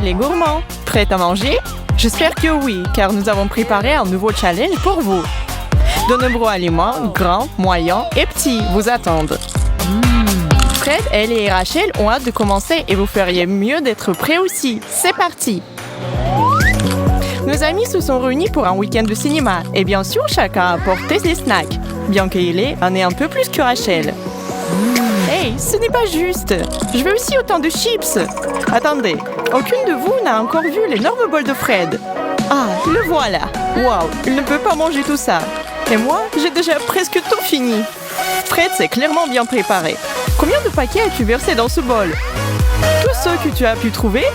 les gourmands, prêts à manger? J'espère que oui, car nous avons préparé un nouveau challenge pour vous. De nombreux aliments, grands, moyens et petits, vous attendent. Fred, Ellie et Rachel ont hâte de commencer et vous feriez mieux d'être prêts aussi. C'est parti! Nos amis se sont réunis pour un week-end de cinéma et bien sûr, chacun a apporté ses snacks, bien qu'Ellie en ait un peu plus que Rachel. Hey, ce n'est pas juste! Je veux aussi autant de chips! Attendez, aucune de vous n'a encore vu l'énorme bol de Fred. Ah, le voilà! Waouh, il ne peut pas manger tout ça. Et moi, j'ai déjà presque tout fini. Fred s'est clairement bien préparé. Combien de paquets as-tu versé dans ce bol? Tous ceux que tu as pu trouver?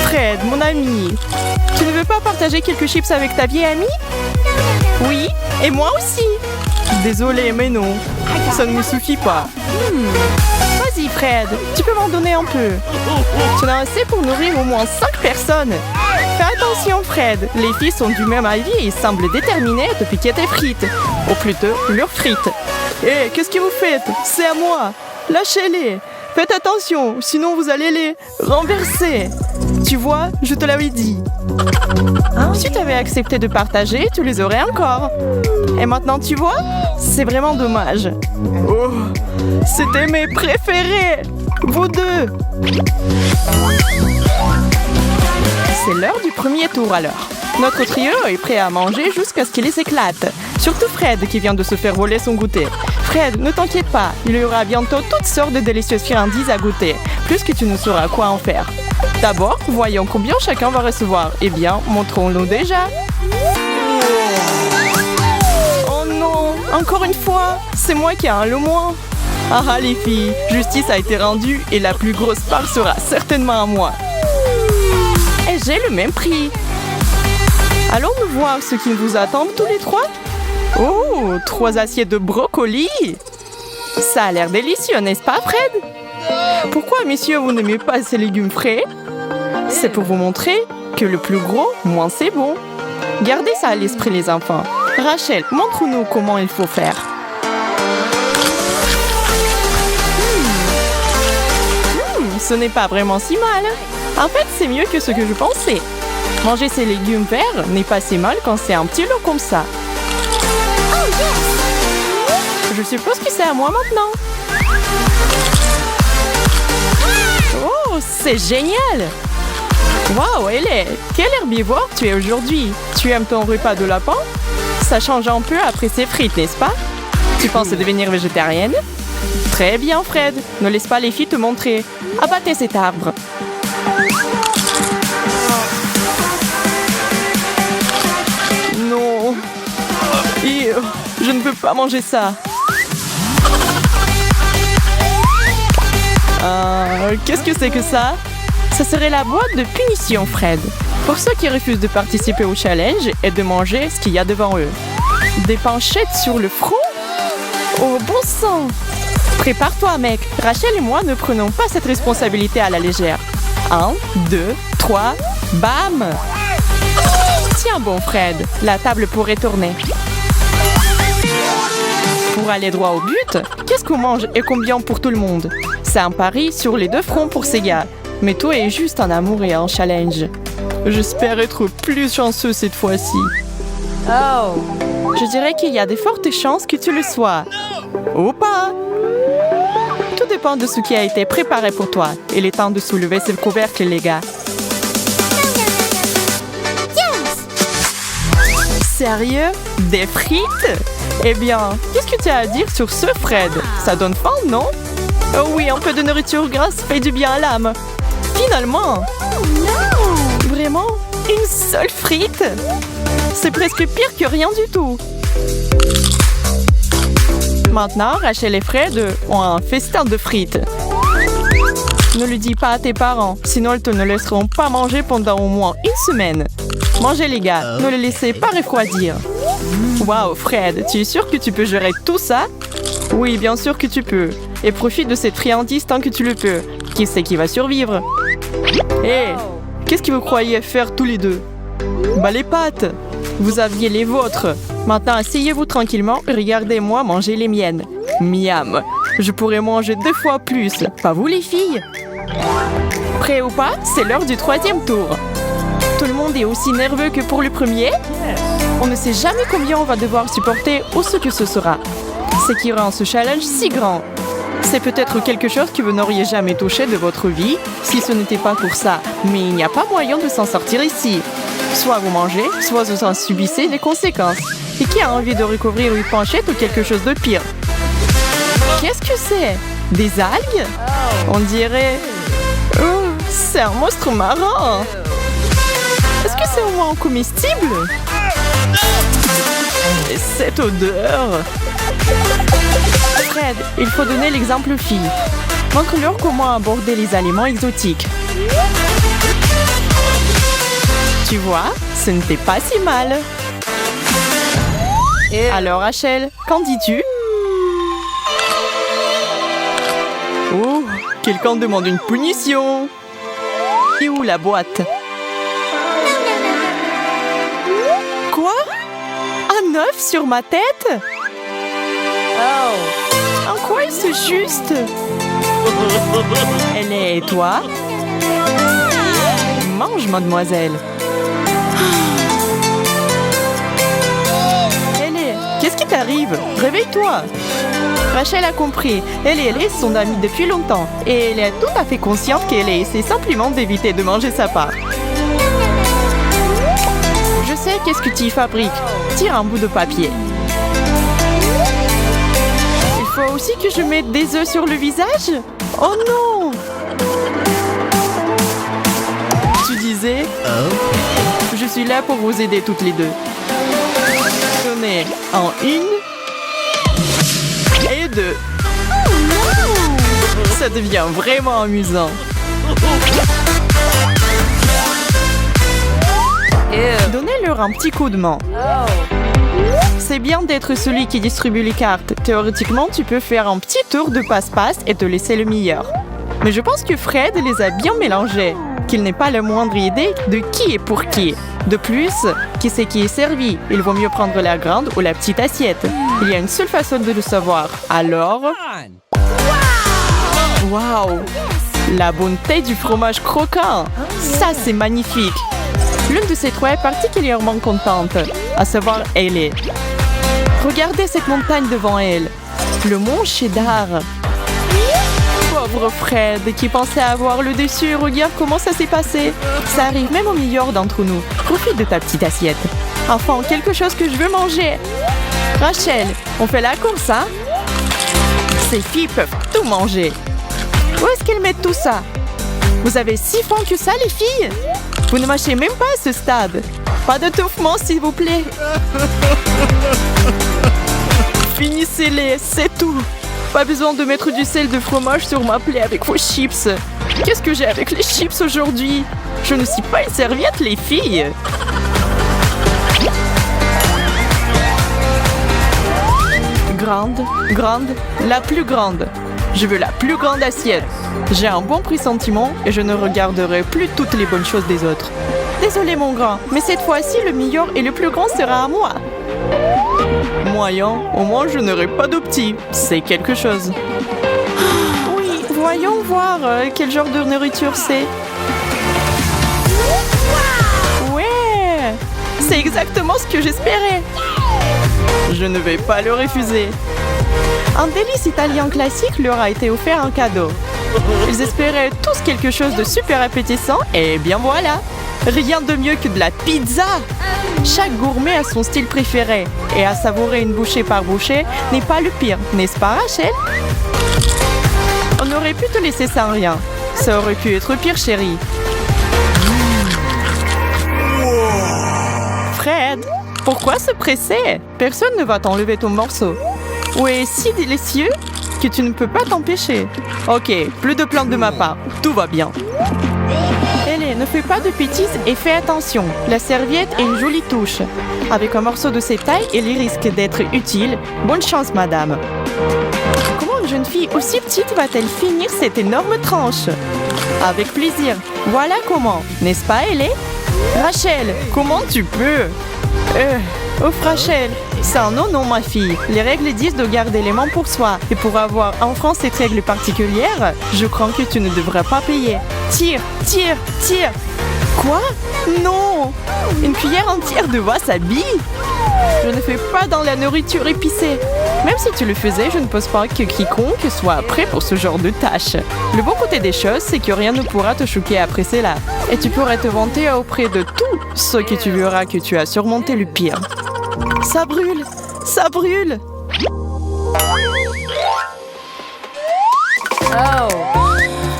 Fred, mon ami, tu ne veux pas partager quelques chips avec ta vieille amie? Oui, et moi aussi. Désolée, mais non, ça ne me suffit pas. Vas-y, Fred, tu peux m'en donner un peu. Tu en as assez pour nourrir au moins 5 personnes. Fais attention, Fred, les filles sont du même avis et semblent déterminées à te piquer tes frites. Ou plutôt, leurs frites. Hé, qu'est-ce que vous faites? C'est à moi. Lâchez-les. Faites attention, sinon vous allez les renverser. Tu vois, je te l'avais dit. Si tu avais accepté de partager, tu les aurais encore. Et maintenant, tu vois, c'est vraiment dommage. Oh, c'était mes préférés. Vous deux. C'est l'heure du premier tour alors. Notre trio est prêt à manger jusqu'à ce qu'il les éclate. Surtout Fred qui vient de se faire voler son goûter. Fred, ne t'inquiète pas, il y aura bientôt toutes sortes de délicieuses friandises à goûter, plus que tu ne sauras quoi en faire. D'abord, voyons combien chacun va recevoir. Eh bien, montrons-nous déjà. Oh non, encore une fois, c'est moi qui ai le moins. Ah les filles, justice a été rendue et la plus grosse part sera certainement à moi. Et j'ai le même prix. Allons-nous voir ce qui vous attend tous les trois? Oh, 3 assiettes de brocolis! Ça a l'air délicieux, n'est-ce pas, Fred? Pourquoi, messieurs, vous n'aimez pas ces légumes frais? C'est pour vous montrer que le plus gros, moins c'est bon. Gardez ça à l'esprit, les enfants. Rachel, montre-nous comment il faut faire. Ce n'est pas vraiment si mal. En fait, c'est mieux que ce que je pensais. Manger ces légumes verts n'est pas si mal quand c'est un petit lot comme ça. Je suppose que c'est à moi maintenant. Oh, c'est génial! Waouh, Ellie, quel herbivore tu es aujourd'hui? Tu aimes ton repas de lapin? Ça change un peu après ces frites, n'est-ce pas? Tu penses devenir végétarienne? Très bien, Fred. Ne laisse pas les filles te montrer. Abattez cet arbre. Non. Je ne peux pas manger ça. Qu'est-ce que c'est que ça? Ça serait la boîte de punition, Fred. Pour ceux qui refusent de participer au challenge et de manger ce qu'il y a devant eux. Des panchettes sur le front? Oh, bon sang! Prépare-toi, mec. Rachel et moi ne prenons pas cette responsabilité à la légère. 1, 2, 3, bam! Tiens bon, Fred. La table pourrait tourner. Pour aller droit au but, qu'est-ce qu'on mange et combien pour tout le monde? C'est un pari sur les 2 fronts pour ces gars. Mais toi est juste un amour et un challenge. J'espère être plus chanceux cette fois-ci. Oh! Je dirais qu'il y a de fortes chances que tu le sois. Ou pas! Tout dépend de ce qui a été préparé pour toi. Il est temps de soulever ce couvercle, les gars. Sérieux? Des frites? Eh bien, qu'est-ce que tu as à dire sur ce, Fred? Ça donne faim, non? Oh oui, un peu de nourriture grasse fait du bien à l'âme. Finalement! Vraiment? Une seule frite? C'est presque pire que rien du tout. Maintenant, Rachel et Fred ont un festin de frites. Ne le dis pas à tes parents, sinon ils te ne laisseront pas manger pendant au moins 1 semaine. Mangez les gars, ne les laissez pas refroidir. Waouh, Fred, tu es sûr que tu peux gérer tout ça? Oui, bien sûr que tu peux. Et profite de cette friandise tant que tu le peux. Qui c'est qui va survivre? Hé, qu'est-ce que vous croyez faire tous les deux? Bah les pâtes! Vous aviez les vôtres. Maintenant, asseyez-vous tranquillement et regardez-moi manger les miennes. Miam! Je pourrais manger 2 fois plus. Pas vous les filles? Prêt ou pas, c'est l'heure du troisième tour. Tout le monde est aussi nerveux que pour le premier. On ne sait jamais combien on va devoir supporter ou ce que ce sera. Ce qui rend ce challenge si grand. C'est peut-être quelque chose que vous n'auriez jamais touché de votre vie si ce n'était pas pour ça. Mais il n'y a pas moyen de s'en sortir ici. Soit vous mangez, soit vous en subissez les conséquences. Et qui a envie de recouvrir une penchette ou quelque chose de pire? Qu'est-ce que c'est? Des algues? On dirait... Oh, c'est un monstre marin! Est-ce que c'est au moins comestible? Et cette odeur! Fred, il faut donner l'exemple aux filles. Montre-leur comment aborder les aliments exotiques. Tu vois, ce n'était pas si mal. Alors Rachel, qu'en dis-tu? Oh, quelqu'un demande une punition. Et où la boîte? Quoi? Un œuf sur ma tête? En quoi est-ce juste? Elle est et toi? Mange, mademoiselle. Qu'est-ce qui t'arrive? Réveille-toi! Rachel a compris. Elle et Ellie sont amies depuis longtemps. Et elle est tout à fait consciente qu'elle essaie simplement d'éviter de manger sa part. Je sais qu'est-ce que tu y fabriques. Tire un bout de papier. Il faut aussi que je mette des œufs sur le visage? Oh non! Tu disais? Je suis là pour vous aider toutes les deux. Tenez, en 1 et 2. Ça devient vraiment amusant. Donnez-leur un petit coup de main. C'est bien d'être celui qui distribue les cartes. Théoriquement, tu peux faire un petit tour de passe-passe et te laisser le meilleur. Mais je pense que Fred les a bien mélangés. Qu'il n'ait pas la moindre idée de qui est pour qui. De plus, qui c'est qui est servi? Il vaut mieux prendre la grande ou la petite assiette. Il y a une seule façon de le savoir. Alors... Waouh! La bonté du fromage croquant! Ça, c'est magnifique! L'une de ces trois est particulièrement contente, à savoir Ellie. Regardez cette montagne devant elle. Le mont Cheddar. Pauvre Fred, qui pensait avoir le dessus. Regarde comment ça s'est passé. Ça arrive même au meilleur d'entre nous. Profite de ta petite assiette. Enfin, quelque chose que je veux manger. Rachel, on fait la course, hein? Ces filles peuvent tout manger. Où est-ce qu'elles mettent tout ça? Vous avez si faim que ça, les filles? Vous ne mâchez même pas à ce stade. Pas d'étouffement, s'il vous plaît. Finissez-les, c'est tout. Pas besoin de mettre du sel de fromage sur ma plaie avec vos chips. Qu'est-ce que j'ai avec les chips aujourd'hui? Je ne suis pas une serviette, les filles. Grande, grande, la plus grande. Je veux la plus grande assiette. J'ai un bon pressentiment et je ne regarderai plus toutes les bonnes choses des autres. Désolé mon grand, mais cette fois-ci, le meilleur et le plus grand sera à moi. Moyen, au moins je n'aurai pas de petit. C'est quelque chose. Oui, voyons voir quel genre de nourriture c'est. Ouais, c'est exactement ce que j'espérais. Je ne vais pas le refuser. Un délice italien classique leur a été offert en cadeau. Ils espéraient tous quelque chose de super appétissant et bien voilà. Rien de mieux que de la pizza. Chaque gourmet a son style préféré et à savourer une bouchée par bouchée n'est pas le pire, n'est-ce pas Rachel? On aurait pu te laisser sans rien. Ça aurait pu être pire, chérie. Fred, pourquoi se presser? Personne ne va t'enlever ton morceau. Ouais, si délicieux que tu ne peux pas t'empêcher. Ok, plus de plaintes de ma part. Tout va bien. Ellie, ne fais pas de bêtises et fais attention. La serviette est une jolie touche. Avec un morceau de cette taille, elle risque d'être utile. Bonne chance, madame. Comment une jeune fille aussi petite va-t-elle finir cette énorme tranche? Avec plaisir. Voilà comment. N'est-ce pas, Ellie? Rachel, comment tu peux? Rachel, C'est un non, ma fille. Les règles disent de garder les mains pour soi. Et pour avoir enfreint cette règle particulière, je crois que tu ne devrais pas payer. Tire, tire, tire. Quoi? Non! Une cuillère entière de wasabi? Je ne fais pas dans la nourriture épicée. Même si tu le faisais, je ne pense pas que quiconque soit prêt pour ce genre de tâche. Le bon côté des choses, c'est que rien ne pourra te choquer après cela. Et tu pourrais te vanter auprès de tous ceux que tu verras que tu as surmonté le pire. Ça brûle! Ça brûle!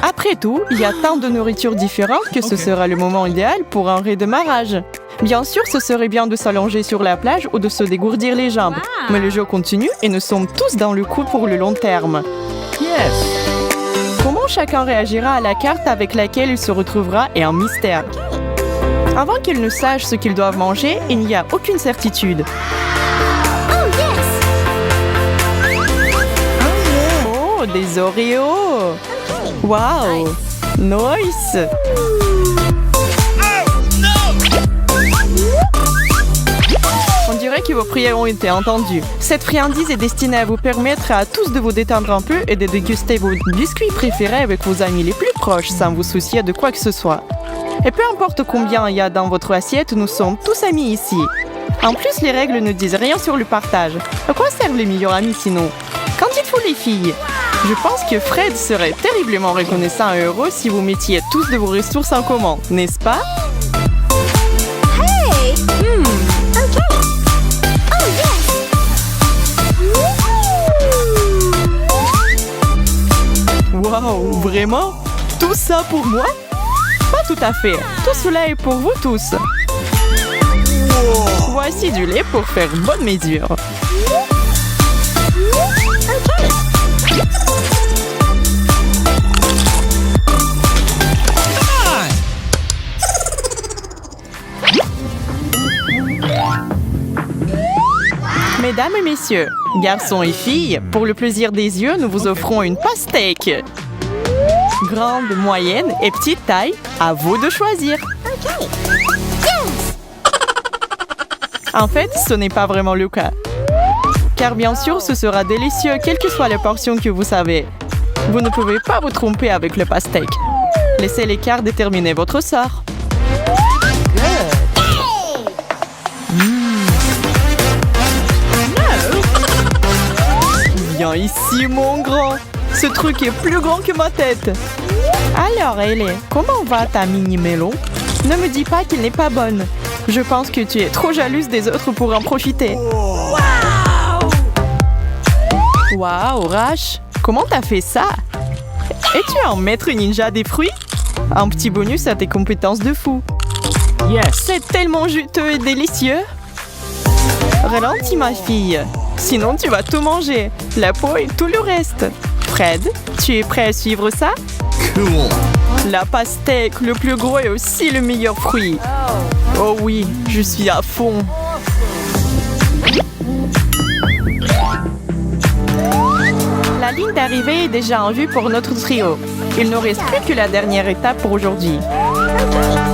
Après tout, il y a tant de nourriture différente que ce sera le moment idéal pour un redémarrage. Bien sûr, ce serait bien de s'allonger sur la plage ou de se dégourdir les jambes. Mais le jeu continue et nous sommes tous dans le coup pour le long terme. Comment chacun réagira à la carte avec laquelle il se retrouvera est un mystère. Avant qu'ils ne sachent ce qu'ils doivent manger, il n'y a aucune certitude. Oh, des Oreos! Wow! Nice! On dirait que vos prières ont été entendues. Cette friandise est destinée à vous permettre à tous de vous détendre un peu et de déguster vos biscuits préférés avec vos amis les plus proches sans vous soucier de quoi que ce soit. Et peu importe combien il y a dans votre assiette, nous sommes tous amis ici. En plus, les règles ne disent rien sur le partage. À quoi servent les meilleurs amis sinon? Qu'en dites-vous les filles? Je pense que Fred serait terriblement reconnaissant et heureux si vous mettiez tous de vos ressources en commun, n'est-ce pas? Wow, vraiment? Tout ça pour moi? Pas tout à fait. Tout cela est pour vous tous. Voici du lait pour faire bonne mesure. Mesdames et messieurs, garçons et filles, pour le plaisir des yeux, nous vous offrons une pastèque. Grande, moyenne et petite taille, à vous de choisir. En fait, ce n'est pas vraiment le cas. Car bien sûr, ce sera délicieux, quelle que soit la portion que vous savez. Vous ne pouvez pas vous tromper avec le pastèque. Laissez l'écart déterminer votre sort. Viens ici, mon grand. Ce truc est plus grand que ma tête. Alors, Ellie, comment va ta mini-melon? Ne me dis pas qu'il n'est pas bonne. Je pense que tu es trop jalouse des autres pour en profiter. Waouh, Rash, comment t'as fait ça? Es-tu un maître ninja des fruits? Un petit bonus à tes compétences de fou. C'est tellement juteux et délicieux. Ralentis, ma fille. Sinon, tu vas tout manger. La peau et tout le reste. Fred, tu es prêt à suivre ça? Cool. La pastèque, le plus gros et aussi le meilleur fruit. Oh oui, je suis à fond. La ligne d'arrivée est déjà en vue pour notre trio. Il ne reste plus que la dernière étape pour aujourd'hui.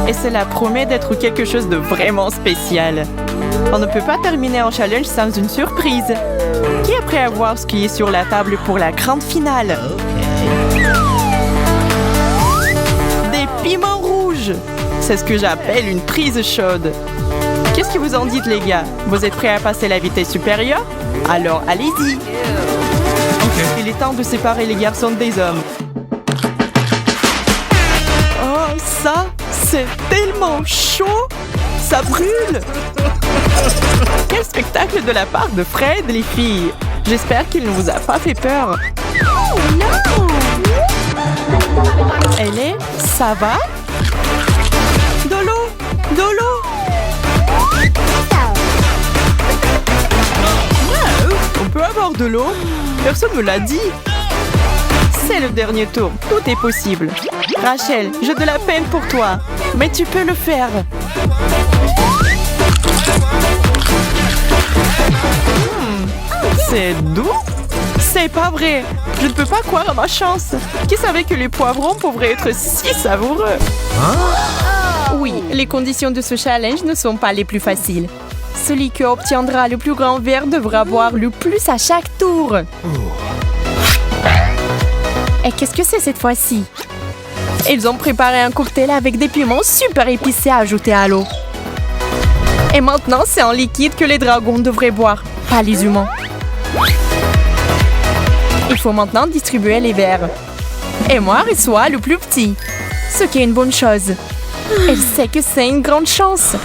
Et cela promet d'être quelque chose de vraiment spécial. On ne peut pas terminer un challenge sans une surprise. Qui est prêt à voir ce qui est sur la table pour la grande finale? Des piments rouges! C'est ce que j'appelle une prise chaude. Qu'est-ce que vous en dites, les gars? Vous êtes prêts à passer la vitesse supérieure? Alors, allez-y! Il est temps de séparer les garçons des hommes. Oh, ça, c'est tellement chaud! Ça brûle! Quel spectacle de la part de Fred, les filles! J'espère qu'il ne vous a pas fait peur. Oh non! Ellie, ça va? De l'eau! De l'eau! On peut avoir de l'eau? Personne ne me l'a dit. C'est le dernier tour, tout est possible. Rachel, j'ai de la peine pour toi, mais tu peux le faire. C'est doux? C'est pas vrai. Je ne peux pas croire à ma chance. Qui savait que les poivrons pourraient être si savoureux? Oui, les conditions de ce challenge ne sont pas les plus faciles. Celui qui obtiendra le plus grand verre devra boire le plus à chaque tour. Et qu'est-ce que c'est cette fois-ci? Ils ont préparé un cocktail avec des piments super épicés à ajouter à l'eau. Et maintenant, c'est en liquide que les dragons devraient boire, pas les humains. Il faut maintenant distribuer les verres. Et moi, reçois le plus petit, ce qui est une bonne chose. Elle sait que c'est une grande chance.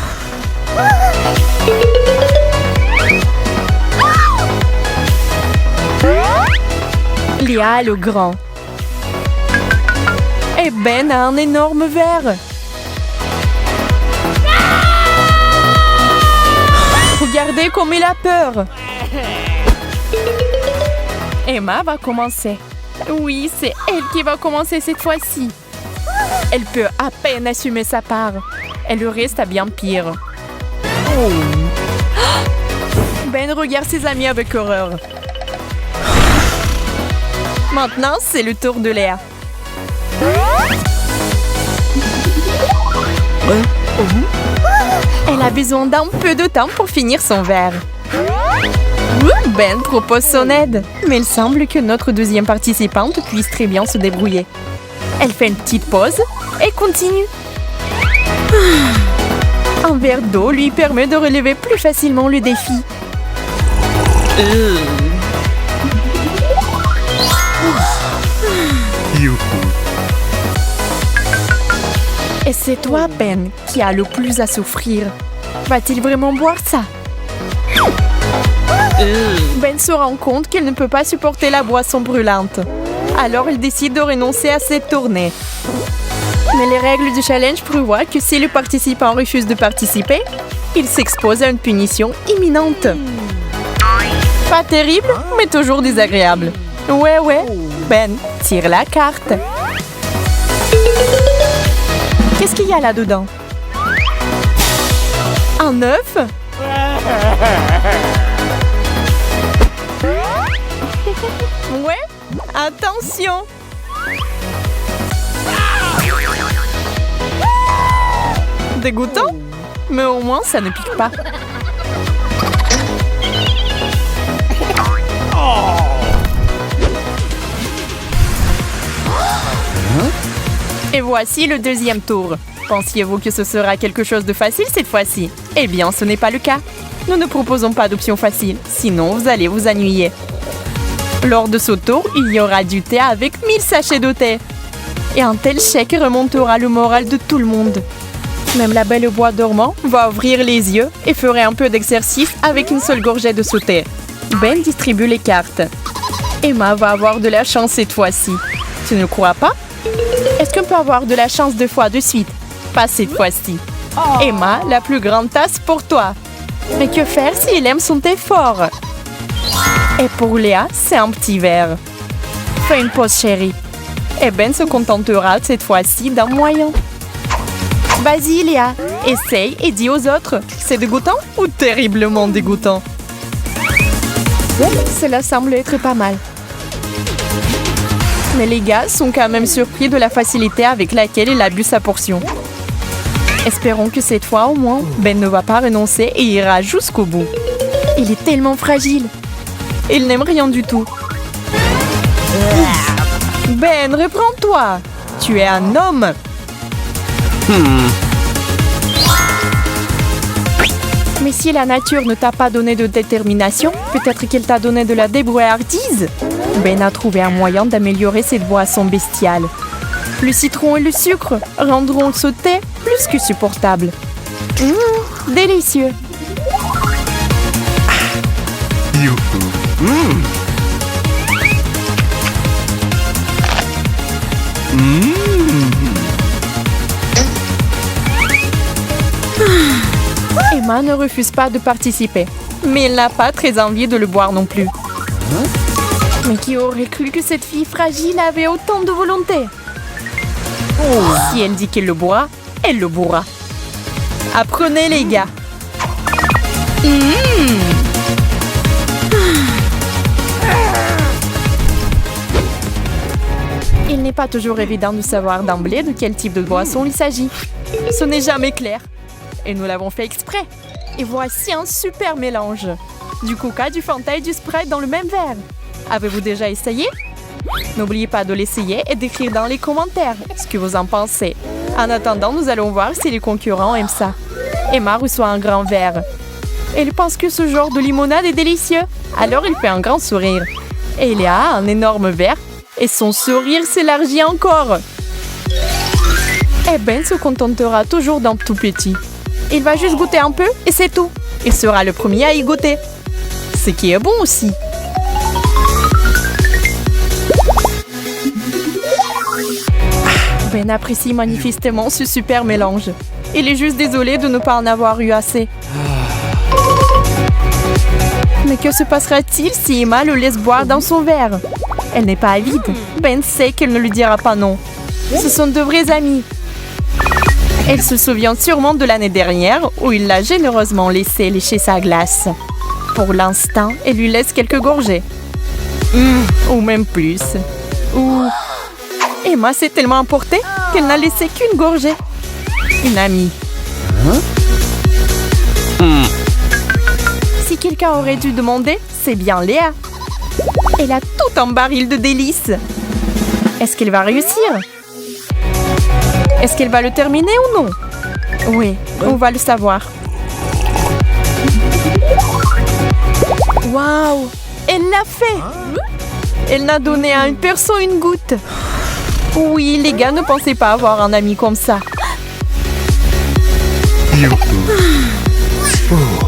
Léa a le grand. Et Ben a un énorme verre. Regardez comme il a peur. Emma va commencer. Oui, c'est elle qui va commencer cette fois-ci. Elle peut à peine assumer sa part. Elle reste à bien pire. Ben regarde ses amis avec horreur. Maintenant, c'est le tour de Léa. Elle a besoin d'un peu de temps pour finir son verre. Ben propose son aide, mais il semble que notre deuxième participante puisse très bien se débrouiller. Elle fait une petite pause et continue. Un verre d'eau lui permet de relever plus facilement le défi. Et c'est toi, Ben, qui a le plus à souffrir. Va-t-il vraiment boire ça? Ben se rend compte qu'il ne peut pas supporter la boisson brûlante. Alors il décide de renoncer à cette tournée. Mais les règles du challenge prévoient que si le participant refuse de participer, il s'expose à une punition imminente. Pas terrible, mais toujours désagréable. Ouais, Ben, tire la carte. Qu'est-ce qu'il y a là-dedans? Un œuf? Ouais, attention! Dégoûtant? Mais au moins, ça ne pique pas. Et voici le deuxième tour. Pensiez-vous que ce sera quelque chose de facile cette fois-ci? Eh bien, ce n'est pas le cas. Nous ne proposons pas d'option facile, sinon vous allez vous ennuyer. Lors de ce tour, il y aura du thé avec 1000 sachets de thé. Et un tel chèque remontera le moral de tout le monde. Même la belle au bois dormant va ouvrir les yeux et fera un peu d'exercice avec une seule gorgée de ce thé. Ben distribue les cartes. Emma va avoir de la chance cette fois-ci. Tu ne crois pas? Est-ce qu'on peut avoir de la chance 2 fois de suite? Pas cette fois-ci. Emma, la plus grande tasse pour toi. Mais que faire s'il aime son thé fort? Et pour Léa, c'est un petit verre. Fais une pause, chérie. Et Ben se contentera cette fois-ci d'un moyen. Vas-y, Léa, essaye et dis aux autres. C'est dégoûtant ou terriblement dégoûtant? Cela semble être pas mal. Mais les gars sont quand même surpris de la facilité avec laquelle il a bu sa portion. Espérons que cette fois, au moins, Ben ne va pas renoncer et ira jusqu'au bout. Il est tellement fragile. Il n'aime rien du tout. Ben, reprends-toi. Tu es un homme. Mais si la nature ne t'a pas donné de détermination, peut-être qu'elle t'a donné de la débrouillardise. Ben a trouvé un moyen d'améliorer cette boisson bestiale. Le citron et le sucre rendront ce thé plus que supportable. Délicieux. Emma ne refuse pas de participer, mais elle n'a pas très envie de le boire non plus. Mais qui aurait cru que cette fille fragile avait autant de volonté? Si elle dit qu'elle le boira, elle le bourra. Apprenez les gars. Il n'est pas toujours évident de savoir d'emblée de quel type de boisson il s'agit. Ce n'est jamais clair. Et nous l'avons fait exprès. Et voici un super mélange. Du Coca, du Fanta et du Sprite dans le même verre. Avez-vous déjà essayé? N'oubliez pas de l'essayer et d'écrire dans les commentaires ce que vous en pensez. En attendant, nous allons voir si les concurrents aiment ça. Emma reçoit un grand verre. Elle pense que ce genre de limonade est délicieux. Alors il fait un grand sourire. Et il a un énorme verre et son sourire s'élargit encore. Et Ben se contentera toujours d'un tout petit. Il va juste goûter un peu et c'est tout. Il sera le premier à y goûter. Ce qui est bon aussi. Ben apprécie manifestement ce super mélange. Il est juste désolé de ne pas en avoir eu assez. Mais que se passera-t-il si Emma le laisse boire dans son verre? Elle n'est pas avide. Ben sait qu'elle ne lui dira pas non. Ce sont de vrais amis. Elle se souvient sûrement de l'année dernière où il l'a généreusement laissé lécher sa glace. Pour l'instant, elle lui laisse quelques gorgées. Ou même plus. Ou... Emma s'est tellement emportée qu'elle n'a laissé qu'une gorgée. Une amie. Si quelqu'un aurait dû demander, c'est bien Léa. Elle a tout un baril de délices. Est-ce qu'elle va réussir? Est-ce qu'elle va le terminer ou non? Oui, on va le savoir. Waouh! Elle l'a fait! Elle n'a donné à une personne une goutte. Oui, les gars ne pensaient pas avoir un ami comme ça.